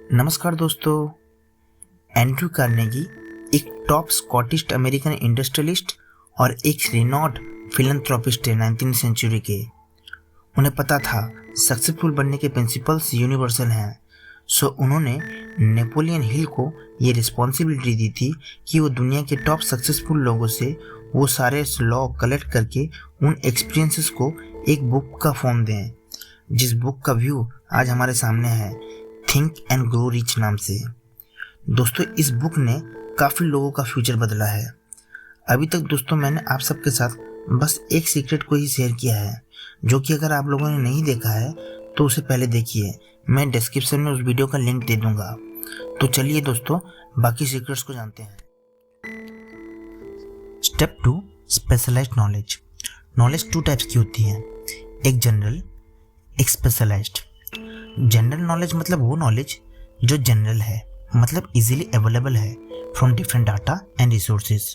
नमस्कार दोस्तों। Andrew Carnegie एक टॉप स्कॉटिश अमेरिकन इंडस्ट्रियलिस्ट और एक रेनॉट फिलैंथ्रोपिस्ट है 19वीं सेंचुरी के। उन्हें पता था सक्सेसफुल बनने के प्रिंसिपल्स यूनिवर्सल हैं। सो उन्होंने नेपोलियन हिल को ये रिस्पॉन्सिबिलिटी दी थी कि वो दुनिया के टॉप सक्सेसफुल लोगों से वो सारे लॉ कलेक्ट करके उन एक्सपीरियंसेस को एक बुक का फॉर्म दें, जिस बुक का व्यू आज हमारे सामने है, थिंक एंड ग्रो रिच नाम से। दोस्तों, इस बुक ने काफ़ी लोगों का फ्यूचर बदला है। अभी तक दोस्तों मैंने आप सबके साथ बस एक सीक्रेट को ही शेयर किया है, जो कि अगर आप लोगों ने नहीं देखा है तो उसे पहले देखिए। मैं डिस्क्रिप्शन में उस वीडियो का लिंक दे दूंगा। तो चलिए दोस्तों, बाकी सीक्रेट्स को जानते हैं। Step 2, specialised knowledge. Knowledge 2 types की होती है, एक जनरल, एक स्पेशलाइज्ड। जनरल नॉलेज मतलब वो नॉलेज जो जनरल है, मतलब इजीली अवेलेबल है from different data and resources.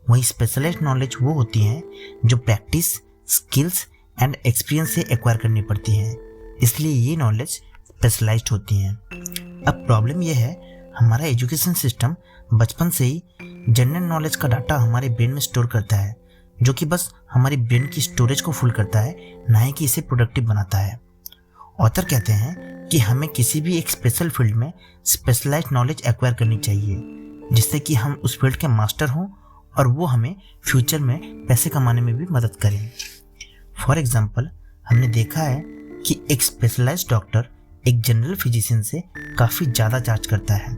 वहीं स्पेशलाइज्ड नॉलेज वो होती है जो प्रैक्टिस, स्किल्स एंड एक्सपीरियंस से एक्वायर करनी पड़ती हैं, इसलिए ये नॉलेज स्पेशलाइज्ड होती हैं। अब प्रॉब्लम यह है, हमारा एजुकेशन सिस्टम बचपन से ही जनरल नॉलेज का डाटा हमारे ब्रेन में स्टोर करता है, जो कि बस हमारी ब्रेन की स्टोरेज को फुल करता है, ना ही कि इसे प्रोडक्टिव बनाता है। ऑथर कहते हैं कि हमें किसी भी एक स्पेशल फील्ड में स्पेशलाइज्ड नॉलेज एक्वायर करनी चाहिए, जिससे कि हम उस फील्ड के मास्टर हों और वो हमें फ्यूचर में पैसे कमाने में भी मदद करें। फॉर एग्जांपल, हमने देखा है कि एक स्पेशलाइज्ड डॉक्टर एक जनरल फिजिशियन से काफ़ी ज़्यादा चार्ज करता है,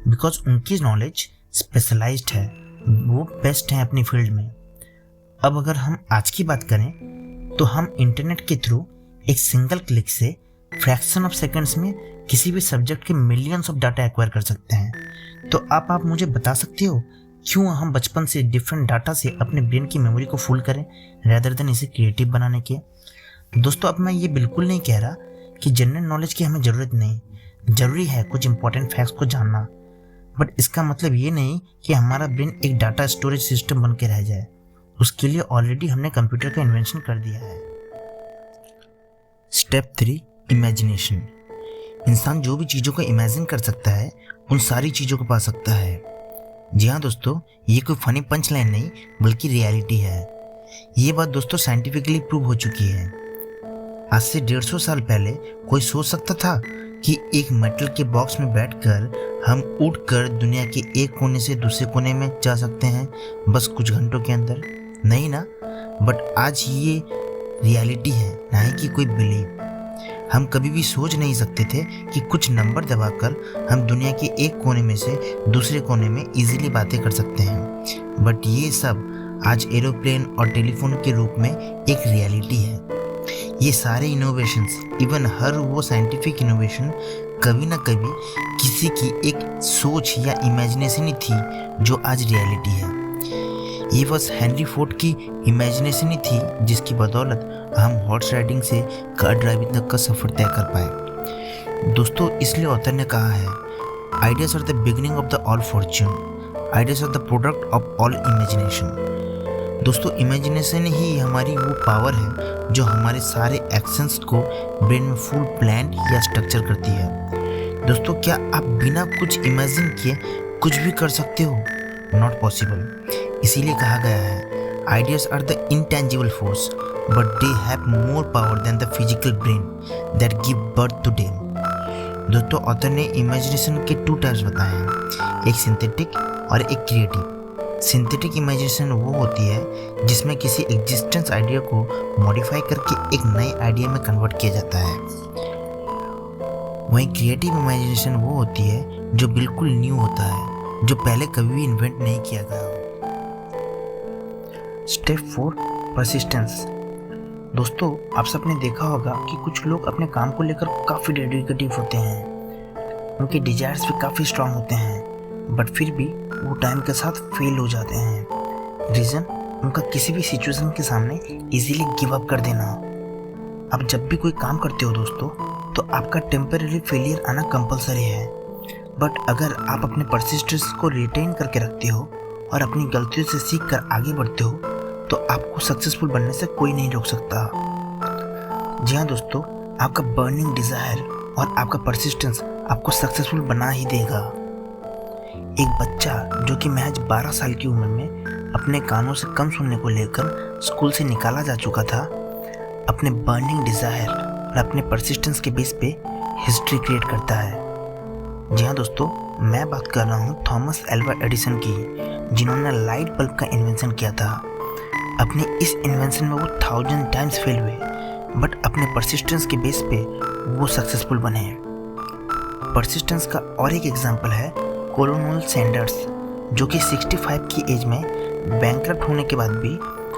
बिकॉज उनकी नॉलेज स्पेशलाइज्ड है, वो बेस्ट हैं अपनी फील्ड में। अब अगर हम आज की बात करें तो हम इंटरनेट के थ्रू एक सिंगल क्लिक से फ्रैक्शन ऑफ सेकंड्स में किसी भी सब्जेक्ट के मिलियंस ऑफ डाटा एक्वायर कर सकते हैं। तो आप मुझे बता सकते हो क्यों हम बचपन से डिफरेंट डाटा से अपने ब्रेन की मेमोरी को फुल करें रेदर देन इसे क्रिएटिव बनाने के। दोस्तों, अब मैं ये बिल्कुल नहीं कह रहा कि जनरल नॉलेज की हमें ज़रूरत नहीं, ज़रूरी है कुछ इंपॉर्टेंट फैक्ट्स को जानना, बट इसका मतलब ये नहीं कि हमारा ब्रेन एक डाटा स्टोरेज सिस्टम बन के रह जाए। उसके लिए ऑलरेडी हमने कंप्यूटर का इन्वेंशन कर दिया है। Step 3, imagination. इंसान जो भी चीज़ों को इमेजिन कर सकता है, उन सारी चीज़ों को पा सकता है। जी हाँ दोस्तों, ये कोई फनी पंच लाइन नहीं बल्कि रियलिटी है। ये बात दोस्तों साइंटिफिकली प्रूव हो चुकी है। आज से 150 साल पहले कोई सोच सकता था कि एक मेटल के बॉक्स में बैठकर हम उड़कर दुनिया के एक कोने से दूसरे कोने में जा सकते हैं बस कुछ घंटों के अंदर? नहीं ना। बट आज ये रियलिटी है, ना ही कि कोई बिलीव। हम कभी भी सोच नहीं सकते थे कि कुछ नंबर दबाकर हम दुनिया के एक कोने में से दूसरे कोने में इजीली बातें कर सकते हैं, बट ये सब आज एरोप्लेन और टेलीफोन के रूप में एक रियलिटी है। ये सारे इनोवेशंस, इवन हर वो साइंटिफिक इनोवेशन कभी ना कभी किसी की एक सोच या इमेजिनेशन ही थी जो आज रियलिटी है। ये बस हेनरी फोर्ड की इमेजिनेशन ही थी जिसकी बदौलत हम हॉर्स राइडिंग से कार ड्राइविंग तक का सफ़र तय कर पाए। दोस्तों, इसलिए ऑथर ने कहा है, ideas are the beginning of the all fortune, ideas are the product of all imagination. दोस्तों, इमेजिनेशन ही हमारी वो पावर है जो हमारे सारे एक्शंस को ब्रेन में फुल प्लान या स्ट्रक्चर करती है। दोस्तों, क्या आप बिना कुछ इमेजिन किए कुछ भी कर सकते हो? Not possible. इसीलिए कहा गया है, ideas are the intangible force but they have more power than the physical brain that give birth to them. दोस्तों, ऑथर ने इमेजिनेशन के 2 टाइप्स बताए हैं, एक सिंथेटिक और एक क्रिएटिव। सिंथेटिक इमेजिनेशन वो होती है जिसमें किसी एग्जिस्टेंस आइडिया को मॉडिफाई करके एक नए आइडिया में कन्वर्ट किया जाता है। वहीं क्रिएटिव इमेजिनेशन वो होती है जो बिल्कुल न्यू होता है, जो पहले कभी भी इन्वेंट नहीं किया गया हो। Step 4, persistence. दोस्तों, आप सबने देखा होगा कि कुछ लोग अपने काम को लेकर काफ़ी डेडिकेटिव होते हैं, उनके डिजायर्स भी काफ़ी स्ट्रांग होते हैं, बट फिर भी वो टाइम के साथ फेल हो जाते हैं। रीज़न, उनका किसी भी सिचुएशन के सामने इजीली गिव अप कर देना। आप जब भी कोई काम करते हो दोस्तों, तो आपका टेम्परेरी फेलियर आना कंपलसरी है, बट अगर आप अपने परसिस्टेंस को रिटेन करके रखते हो और अपनी गलतियों से सीख कर आगे बढ़ते हो, तो आपको सक्सेसफुल बनने से कोई नहीं रोक सकता। जी हाँ दोस्तों, आपका बर्निंग डिज़ायर और आपका परसिस्टेंस आपको सक्सेसफुल बना ही देगा। एक बच्चा जो कि महज 12 साल की उम्र में अपने कानों से कम सुनने को लेकर स्कूल से निकाला जा चुका था, अपने बर्निंग डिज़ायर और अपने परसिस्टेंस के बेस पे हिस्ट्री क्रिएट करता है। जी हाँ दोस्तों, मैं बात कर रहा हूँ थॉमस एल्वा एडिसन की, जिन्होंने लाइट बल्ब का इन्वेंशन किया था। अपने इस इन्वेंशन में वो 1000 टाइम्स फेल हुए, बट अपने परसिस्टेंस के बेस पे वो सक्सेसफुल बने। परसिस्टेंस का और एक एग्जांपल है कोलोनल सैंडर्स, जो कि 65 की एज में बैंकरप्ट होने के बाद भी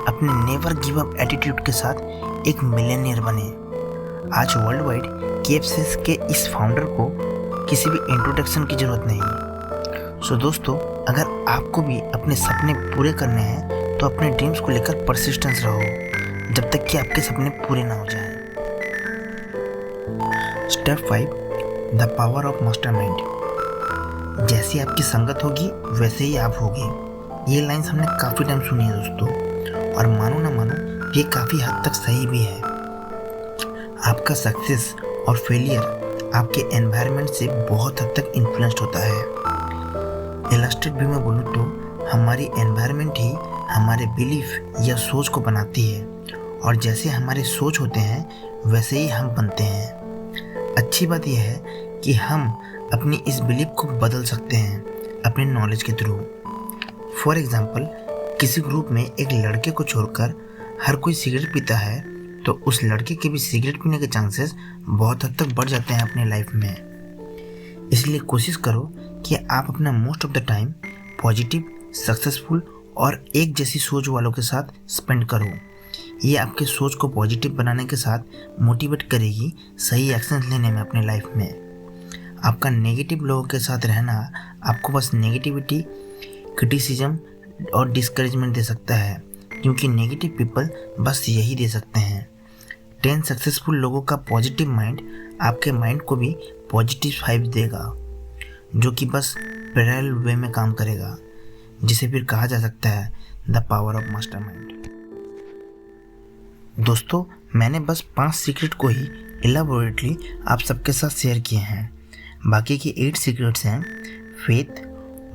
अपने नेवर गिव अप एटीट्यूड के साथ एक मिलियनियर बने। आज वर्ल्ड वाइड KFC के इस फाउंडर को किसी भी इंट्रोडक्शन की ज़रूरत नहीं। सो दोस्तों, अगर आपको भी अपने सपने पूरे करने हैं तो अपने ड्रीम्स को लेकर परसिस्टेंस रहो जब तक कि आपके सपने पूरे ना हो जाएं। Step 5, the power of mastermind. जैसी आपकी संगत होगी वैसे ही आप होगे। ये लाइन्स हमने काफ़ी टाइम सुनी है दोस्तों, और मानो ना मानो ये काफ़ी हद तक सही भी है। आपका सक्सेस और फेलियर आपके एनवायरनमेंट से बहुत हद तक इन्फ्लुएंस्ड होता है। इलस्ट्रेट भी मैं बोलूँ तो हमारी एनवायरनमेंट ही हमारे बिलीफ या सोच को बनाती है, और जैसे हमारे सोच होते हैं वैसे ही हम बनते हैं। अच्छी बात यह है कि हम अपनी इस बिलीफ को बदल सकते हैं अपने नॉलेज के थ्रू। फॉर एग्जाम्पल, किसी ग्रुप में एक लड़के को छोड़कर हर कोई सिगरेट पीता है तो उस लड़के के भी सिगरेट पीने के चांसेस बहुत हद तक बढ़ जाते हैं अपने लाइफ में। इसलिए कोशिश करो कि आप अपना most of the time positive, successful और एक जैसी सोच वालों के साथ स्पेंड करो। ये आपके सोच को पॉजिटिव बनाने के साथ मोटिवेट करेगी सही एक्शन लेने में अपने लाइफ में। आपका नेगेटिव लोगों के साथ रहना आपको बस नेगेटिविटी, क्रिटिसिज्म और डिस्करेजमेंट दे सकता है, क्योंकि नेगेटिव पीपल बस यही दे सकते हैं। 10 सक्सेसफुल लोगों का पॉजिटिव माइंड आपके माइंड को भी पॉजिटिव वाइब देगा, जो कि बस पैरेलल वे में काम करेगा, जिसे फिर कहा जा सकता है द पावर ऑफ मास्टरमाइंड। दोस्तों, मैंने बस 5 सीक्रेट को ही इलाबोरेटली आप सबके साथ शेयर किए हैं। बाकी की 8 सीक्रेट्स हैं faith,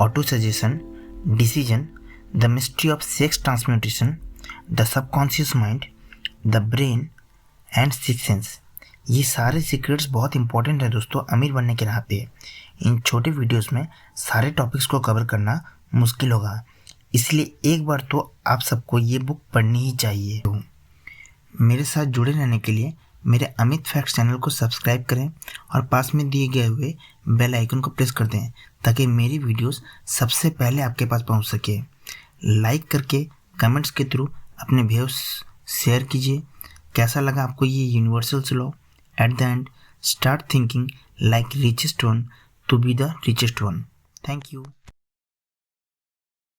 auto suggestion, decision, the mystery of sex transmutation, the subconscious mind, the brain and six sense. ये सारे सीक्रेट्स बहुत इंपॉर्टेंट है दोस्तों अमीर बनने के राह पे। इन छोटे वीडियोस में सारे टॉपिक्स को कवर करना मुश्किल होगा, इसलिए एक बार तो आप सबको ये बुक पढ़नी ही चाहिए। मेरे साथ जुड़े रहने के लिए मेरे अमित फैक्ट्स चैनल को सब्सक्राइब करें और पास में दिए गए हुए बेल आइकन को प्रेस कर दें, ताकि मेरी वीडियोस सबसे पहले आपके पास पहुंच सके। लाइक करके कमेंट्स के थ्रू अपने व्यूज शेयर कीजिए। कैसा लगा आपको ये universal law? At the end, start thinking like richest one to be the richest one. Thank you.